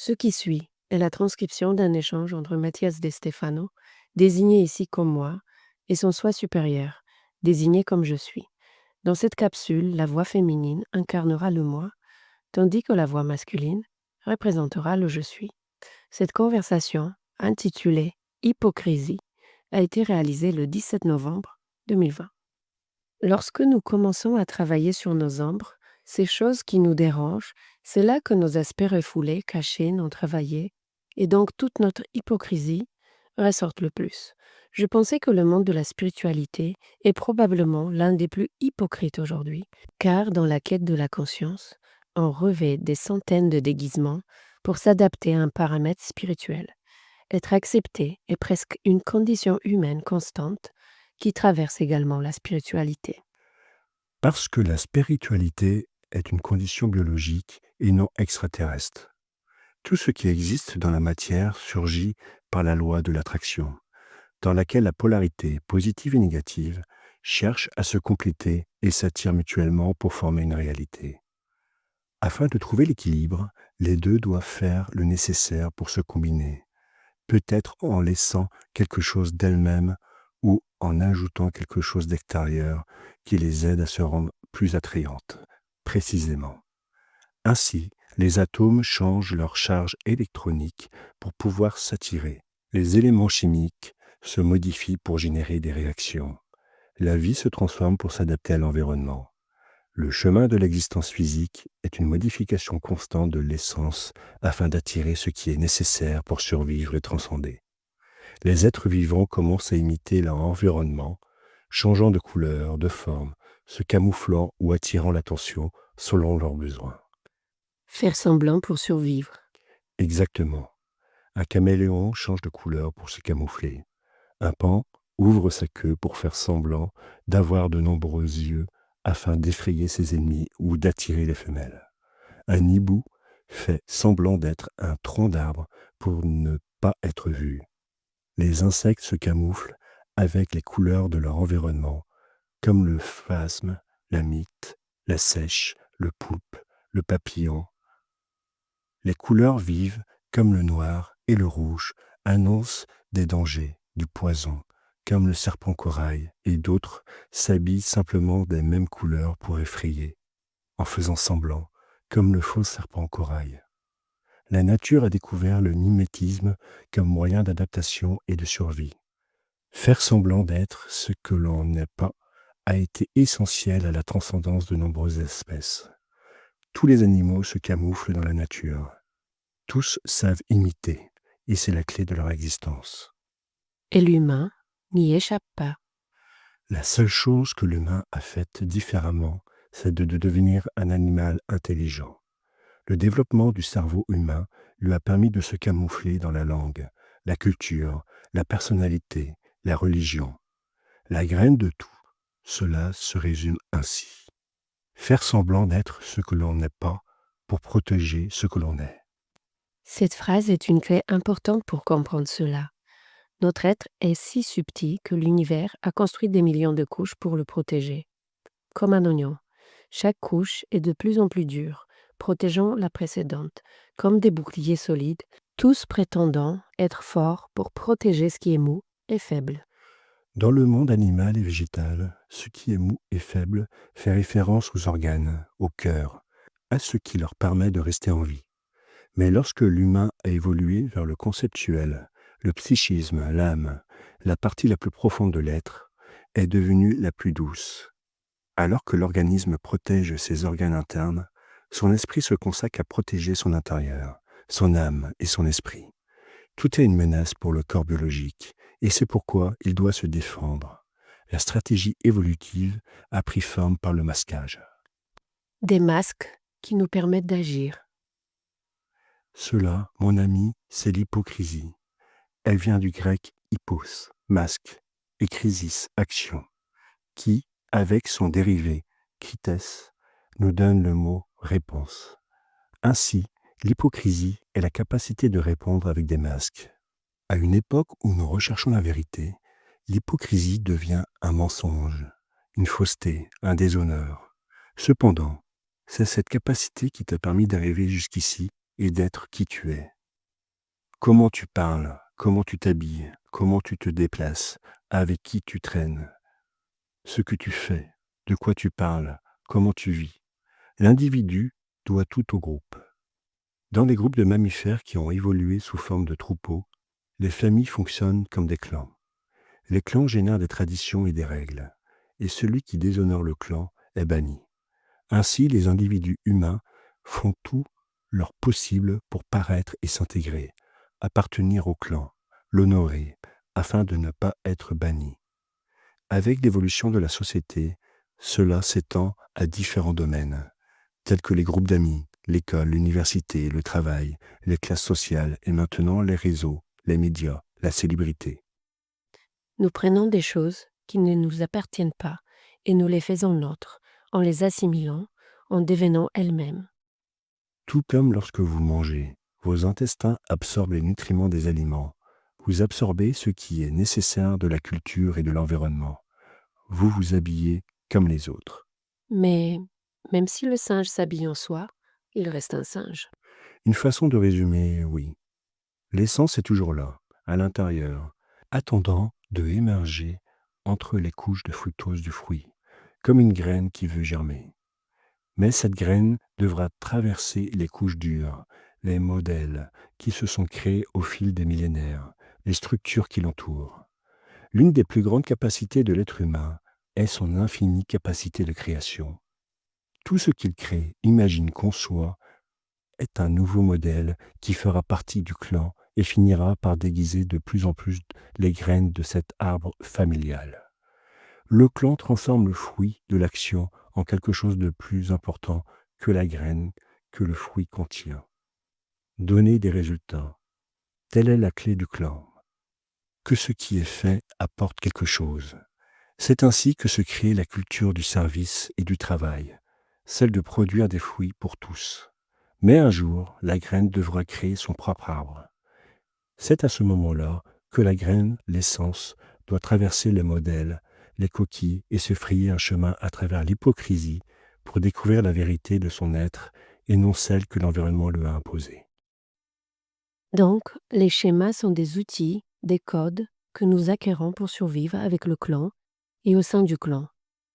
Ce qui suit est la transcription d'un échange entre Mathias De Stefano, désigné ici comme moi, et son soi supérieur, désigné comme je suis. Dans cette capsule, la voix féminine incarnera le moi, tandis que la voix masculine représentera le je suis. Cette conversation, intitulée Hypocrisie, a été réalisée le 17 novembre 2020. Lorsque nous commençons à travailler sur nos ombres, ces choses qui nous dérangent, c'est là que nos aspects refoulés, cachés, non travaillés, et donc toute notre hypocrisie, ressortent le plus. Je pensais que le monde de la spiritualité est probablement l'un des plus hypocrites aujourd'hui, car dans la quête de la conscience, on revêt des centaines de déguisements pour s'adapter à un paramètre spirituel. Être accepté est presque une condition humaine constante qui traverse également la spiritualité. Parce que la spiritualité est une condition biologique et non extraterrestre. Tout ce qui existe dans la matière surgit par la loi de l'attraction, dans laquelle la polarité positive et négative cherche à se compléter et s'attirent mutuellement pour former une réalité. Afin de trouver l'équilibre, les deux doivent faire le nécessaire pour se combiner, peut-être en laissant quelque chose d'elles-mêmes ou en ajoutant quelque chose d'extérieur qui les aide à se rendre plus attrayantes, précisément. Ainsi, les atomes changent leur charge électronique pour pouvoir s'attirer. Les éléments chimiques se modifient pour générer des réactions. La vie se transforme pour s'adapter à l'environnement. Le chemin de l'existence physique est une modification constante de l'essence afin d'attirer ce qui est nécessaire pour survivre et transcender. Les êtres vivants commencent à imiter leur environnement, changeant de couleur, de forme, se camouflant ou attirant l'attention selon leurs besoins. Faire semblant pour survivre. Exactement. Un caméléon change de couleur pour se camoufler. Un paon ouvre sa queue pour faire semblant d'avoir de nombreux yeux afin d'effrayer ses ennemis ou d'attirer les femelles. Un hibou fait semblant d'être un tronc d'arbre pour ne pas être vu. Les insectes se camouflent avec les couleurs de leur environnement, comme le phasme, la mite, la seiche, le poulpe, le papillon. Les couleurs vives, comme le noir et le rouge, annoncent des dangers, du poison, comme le serpent corail, et d'autres s'habillent simplement des mêmes couleurs pour effrayer, en faisant semblant, comme le faux serpent corail. La nature a découvert le mimétisme comme moyen d'adaptation et de survie. Faire semblant d'être ce que l'on n'est pas a été essentiel à la transcendance de nombreuses espèces. Tous les animaux se camouflent dans la nature. Tous savent imiter, et c'est la clé de leur existence. Et l'humain n'y échappe pas. La seule chose que l'humain a faite différemment, c'est de devenir un animal intelligent. Le développement du cerveau humain lui a permis de se camoufler dans la langue, la culture, la personnalité, la religion. La graine de tout cela se résume ainsi. Faire semblant d'être ce que l'on n'est pas pour protéger ce que l'on est. Cette phrase est une clé importante pour comprendre cela. Notre être est si subtil que l'univers a construit des millions de couches pour le protéger. Comme un oignon, chaque couche est de plus en plus dure, protégeant la précédente, comme des boucliers solides, tous prétendant être forts pour protéger ce qui est mou et faible. Dans le monde animal et végétal, ce qui est mou et faible fait référence aux organes, au cœur, à ce qui leur permet de rester en vie. Mais lorsque l'humain a évolué vers le conceptuel, le psychisme, l'âme, la partie la plus profonde de l'être, est devenue la plus douce. Alors que l'organisme protège ses organes internes, son esprit se consacre à protéger son intérieur, son âme et son esprit. Tout est une menace pour le corps biologique, et c'est pourquoi il doit se défendre. La stratégie évolutive a pris forme par le masquage. Des masques qui nous permettent d'agir. Cela, mon ami, c'est l'hypocrisie. Elle vient du grec hypos, masque, et crisis, action, qui, avec son dérivé, krites, nous donne le mot réponse. Ainsi, l'hypocrisie est la capacité de répondre avec des masques. À une époque où nous recherchons la vérité, l'hypocrisie devient un mensonge, une fausseté, un déshonneur. Cependant, c'est cette capacité qui t'a permis d'arriver jusqu'ici et d'être qui tu es. Comment tu parles, comment tu t'habilles, comment tu te déplaces, avec qui tu traînes, ce que tu fais, de quoi tu parles, comment tu vis. L'individu doit tout au groupe. Dans les groupes de mammifères qui ont évolué sous forme de troupeaux, les familles fonctionnent comme des clans. Les clans génèrent des traditions et des règles, et celui qui déshonore le clan est banni. Ainsi, les individus humains font tout leur possible pour paraître et s'intégrer, appartenir au clan, l'honorer, afin de ne pas être bannis. Avec l'évolution de la société, cela s'étend à différents domaines, tels que les groupes d'amis, l'école, l'université, le travail, les classes sociales et maintenant les réseaux, les médias, la célébrité. Nous prenons des choses qui ne nous appartiennent pas et nous les faisons nôtres, en les assimilant, en devenant elles-mêmes. Tout comme lorsque vous mangez, vos intestins absorbent les nutriments des aliments. Vous absorbez ce qui est nécessaire de la culture et de l'environnement. Vous vous habillez comme les autres. Mais même si le singe s'habille en soi, il reste un singe. Une façon de résumer, oui. L'essence est toujours là, à l'intérieur, attendant de émerger entre les couches de fructose du fruit, comme une graine qui veut germer. Mais cette graine devra traverser les couches dures, les modèles qui se sont créés au fil des millénaires, les structures qui l'entourent. L'une des plus grandes capacités de l'être humain est son infinie capacité de création. Tout ce qu'il crée, imagine, conçoit, est un nouveau modèle qui fera partie du clan et finira par déguiser de plus en plus les graines de cet arbre familial. Le clan transforme le fruit de l'action en quelque chose de plus important que la graine que le fruit contient. Donner des résultats. Telle est la clé du clan. Que ce qui est fait apporte quelque chose. C'est ainsi que se crée la culture du service et du travail, celle de produire des fruits pour tous. Mais un jour, la graine devra créer son propre arbre. C'est à ce moment-là que la graine, l'essence, doit traverser les modèles, les coquilles et se frayer un chemin à travers l'hypocrisie pour découvrir la vérité de son être et non celle que l'environnement lui a imposée. Donc, les schémas sont des outils, des codes que nous acquérons pour survivre avec le clan et au sein du clan,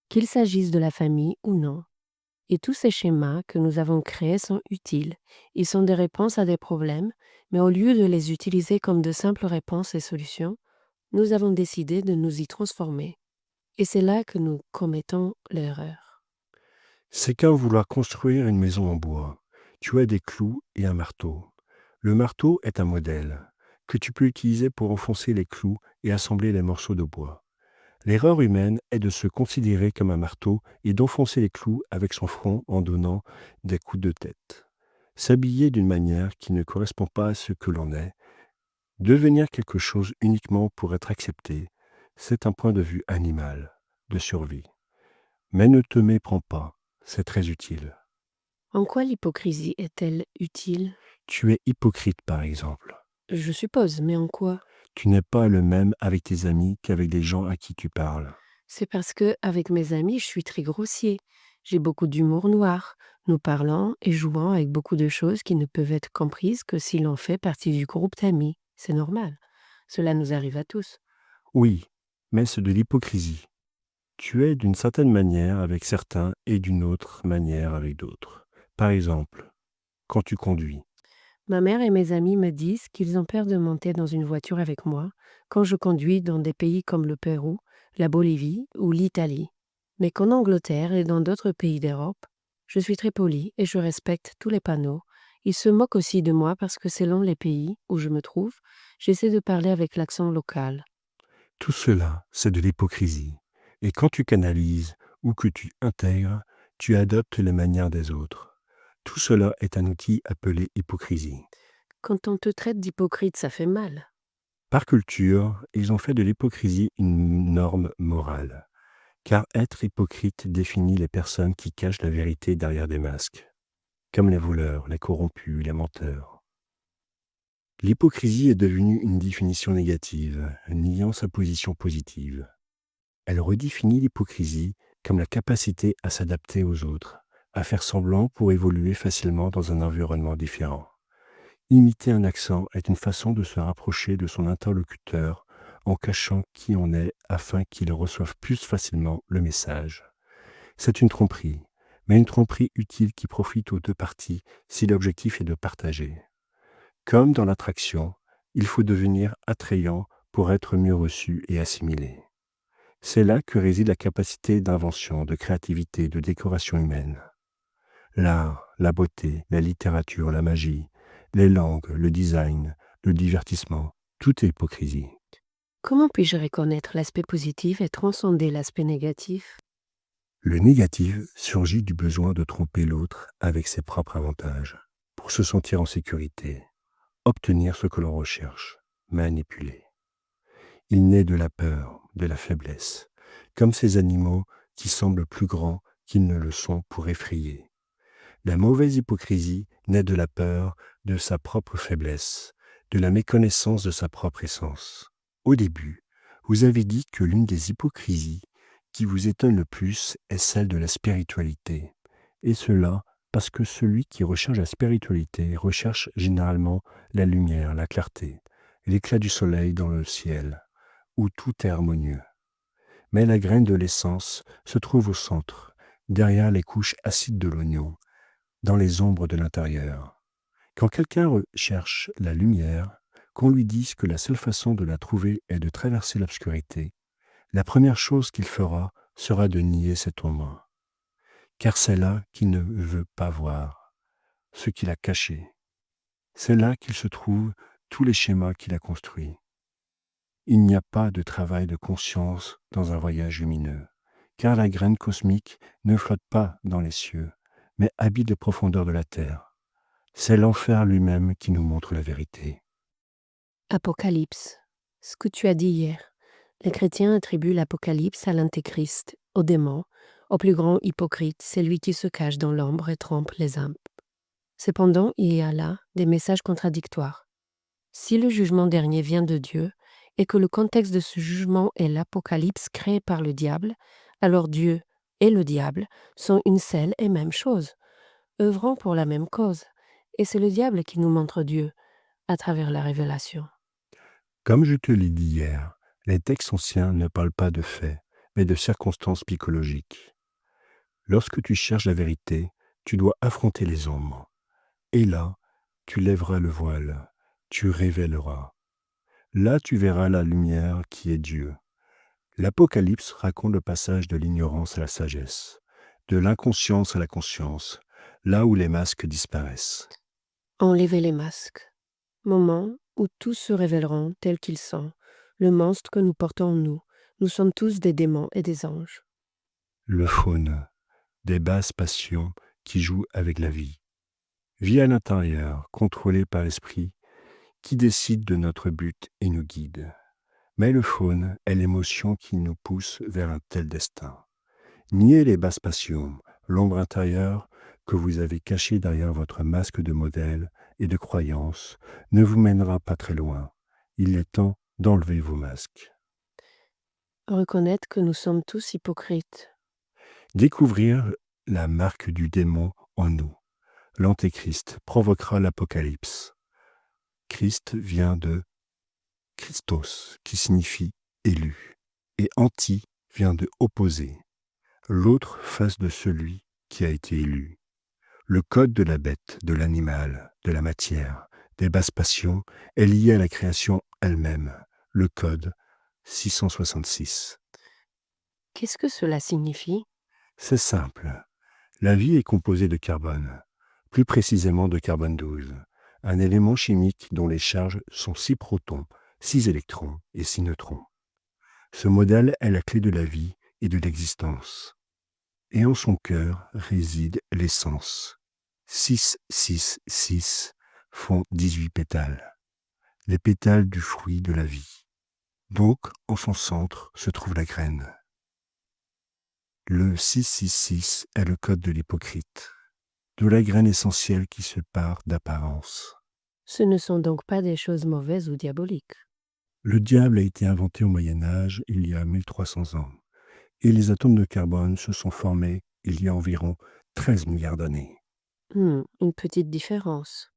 qu'il s'agisse de la famille ou non. Et tous ces schémas que nous avons créés sont utiles. Ils sont des réponses à des problèmes, mais au lieu de les utiliser comme de simples réponses et solutions, nous avons décidé de nous y transformer. Et c'est là que nous commettons l'erreur. C'est comme vouloir construire une maison en bois. Tu as des clous et un marteau. Le marteau est un modèle que tu peux utiliser pour enfoncer les clous et assembler les morceaux de bois. L'erreur humaine est de se considérer comme un marteau et d'enfoncer les clous avec son front en donnant des coups de tête. S'habiller d'une manière qui ne correspond pas à ce que l'on est, devenir quelque chose uniquement pour être accepté, c'est un point de vue animal, de survie. Mais ne te méprends pas, c'est très utile. En quoi l'hypocrisie est-elle utile? Tu es hypocrite par exemple. Je suppose, mais en quoi? Tu n'es pas le même avec tes amis qu'avec les gens à qui tu parles. C'est parce que, avec mes amis, je suis très grossier. J'ai beaucoup d'humour noir. Nous parlons et jouons avec beaucoup de choses qui ne peuvent être comprises que si l'on fait partie du groupe d'amis. C'est normal. Cela nous arrive à tous. Oui, mais c'est de l'hypocrisie. Tu es d'une certaine manière avec certains et d'une autre manière avec d'autres. Par exemple, quand tu conduis. Ma mère et mes amis me disent qu'ils ont peur de monter dans une voiture avec moi quand je conduis dans des pays comme le Pérou, la Bolivie ou l'Italie. Mais qu'en Angleterre et dans d'autres pays d'Europe, je suis très polie et je respecte tous les panneaux. Ils se moquent aussi de moi parce que selon les pays où je me trouve, j'essaie de parler avec l'accent local. Tout cela, c'est de l'hypocrisie. Et quand tu canalises ou que tu intègres, tu adoptes les manières des autres. Tout cela est un outil appelé hypocrisie. Quand on te traite d'hypocrite, ça fait mal. Par culture, ils ont fait de l'hypocrisie une norme morale, car être hypocrite définit les personnes qui cachent la vérité derrière des masques, comme les voleurs, les corrompus, les menteurs. L'hypocrisie est devenue une définition négative, niant sa position positive. Elle redéfinit l'hypocrisie comme la capacité à s'adapter aux autres, à faire semblant pour évoluer facilement dans un environnement différent. Imiter un accent est une façon de se rapprocher de son interlocuteur en cachant qui on est afin qu'il reçoive plus facilement le message. C'est une tromperie, mais une tromperie utile qui profite aux deux parties si l'objectif est de partager. Comme dans l'attraction, il faut devenir attrayant pour être mieux reçu et assimilé. C'est là que réside la capacité d'invention, de créativité, de décoration humaine. L'art, la beauté, la littérature, la magie, les langues, le design, le divertissement, tout est hypocrisie. Comment puis-je reconnaître l'aspect positif et transcender l'aspect négatif? Le négatif surgit du besoin de tromper l'autre avec ses propres avantages, pour se sentir en sécurité, obtenir ce que l'on recherche, manipuler. Il naît de la peur, de la faiblesse, comme ces animaux qui semblent plus grands qu'ils ne le sont pour effrayer. La mauvaise hypocrisie naît de la peur de sa propre faiblesse, de la méconnaissance de sa propre essence. Au début, vous avez dit que l'une des hypocrisies qui vous étonne le plus est celle de la spiritualité. Et cela parce que celui qui recherche la spiritualité recherche généralement la lumière, la clarté, l'éclat du soleil dans le ciel, où tout est harmonieux. Mais la graine de l'essence se trouve au centre, derrière les couches acides de l'oignon, dans les ombres de l'intérieur. Quand quelqu'un cherche la lumière, qu'on lui dise que la seule façon de la trouver est de traverser l'obscurité, la première chose qu'il fera sera de nier cette ombre, car c'est là qu'il ne veut pas voir, ce qu'il a caché. C'est là qu'il se trouve tous les schémas qu'il a construits. Il n'y a pas de travail de conscience dans un voyage lumineux, car la graine cosmique ne flotte pas dans les cieux, mais habite les profondeurs de la terre. C'est l'enfer lui-même qui nous montre la vérité. Apocalypse. Ce que tu as dit hier. Les chrétiens attribuent l'Apocalypse à l'Antéchrist, au démon, au plus grand hypocrite, celui qui se cache dans l'ombre et trompe les âmes. Cependant, il y a là des messages contradictoires. Si le jugement dernier vient de Dieu, et que le contexte de ce jugement est l'Apocalypse créé par le diable, alors Dieu et le diable sont une seule et même chose, œuvrant pour la même cause, et c'est le diable qui nous montre Dieu à travers la révélation. Comme je te l'ai dit hier, les textes anciens ne parlent pas de faits, mais de circonstances psychologiques. Lorsque tu cherches la vérité, tu dois affronter les ombres. Et là, tu lèveras le voile, tu révéleras. Là, tu verras la lumière qui est Dieu. L'Apocalypse raconte le passage de l'ignorance à la sagesse, de l'inconscience à la conscience, là où les masques disparaissent. Enlevez les masques. Moment où tous se révéleront tels qu'ils sont, le monstre que nous portons en nous. Nous sommes tous des démons et des anges. Le faune, des basses passions qui jouent avec la vie. Vie à l'intérieur, contrôlée par l'esprit, qui décide de notre but et nous guide. Mais le faune est l'émotion qui nous pousse vers un tel destin. Niez les basses passions, l'ombre intérieure que vous avez cachée derrière votre masque de modèle et de croyance ne vous mènera pas très loin. Il est temps d'enlever vos masques. Reconnaître que nous sommes tous hypocrites. Découvrir la marque du démon en nous. L'antéchrist provoquera l'apocalypse. Christ vient de Christos, qui signifie élu, et anti vient de opposé, l'autre face de celui qui a été élu. Le code de la bête, de l'animal, de la matière, des basses passions est lié à la création elle-même, le code 666. Qu'est-ce que cela signifie? C'est simple. La vie est composée de carbone, plus précisément de carbone 12, un élément chimique dont les charges sont 6 protons, 6 électrons et 6 neutrons. Ce modèle est la clé de la vie et de l'existence. Et en son cœur réside l'essence. 6, 6, 6 font 18 pétales. les pétales du fruit de la vie. Donc, en son centre se trouve la graine. Le 666 est le code de l'hypocrite, de la graine essentielle qui se part d'apparence. Ce ne sont donc pas des choses mauvaises ou diaboliques. Le diable a été inventé au Moyen Âge il y a 1300 ans, et les atomes de carbone se sont formés il y a environ 13 milliards d'années. Une petite différence.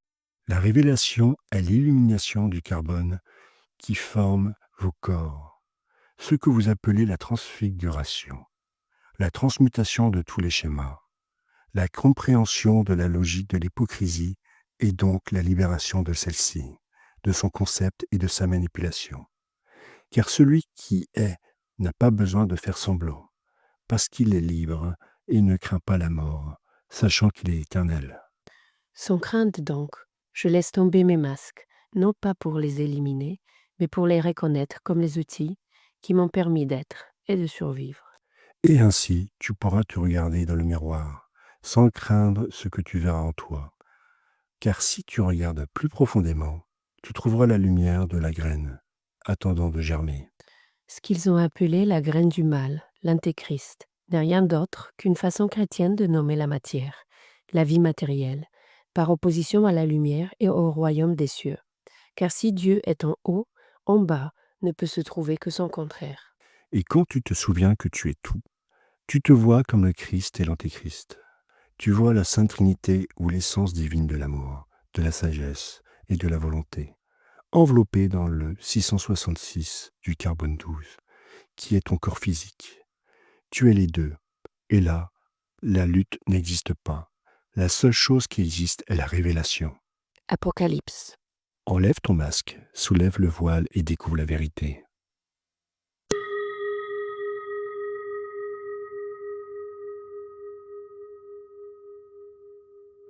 La révélation est l'illumination du carbone qui forme vos corps, ce que vous appelez la transfiguration, la transmutation de tous les schémas, la compréhension de la logique de l'hypocrisie et donc la libération de celle-ci, de son concept et de sa manipulation. Car celui qui est n'a pas besoin de faire semblant, parce qu'il est libre et ne craint pas la mort, sachant qu'il est éternel. Sans crainte donc, je laisse tomber mes masques, non pas pour les éliminer, mais pour les reconnaître comme les outils qui m'ont permis d'être et de survivre. Et ainsi, tu pourras te regarder dans le miroir, sans craindre ce que tu verras en toi. Car si tu regardes plus profondément, tu trouveras la lumière de la graine, attendant de germer. Ce qu'ils ont appelé la graine du mal, l'antéchrist, n'est rien d'autre qu'une façon chrétienne de nommer la matière, la vie matérielle, par opposition à la lumière et au royaume des cieux. Car si Dieu est en haut, en bas ne peut se trouver que son contraire. Et quand tu te souviens que tu es tout, tu te vois comme le Christ et l'Antéchrist. Tu vois la Sainte Trinité ou l'essence divine de l'amour, de la sagesse et de la volonté, enveloppée dans le 666 du carbone 12, qui est ton corps physique. Tu es les deux, et là, la lutte n'existe pas. La seule chose qui existe est la révélation. Apocalypse. Enlève ton masque, soulève le voile et découvre la vérité.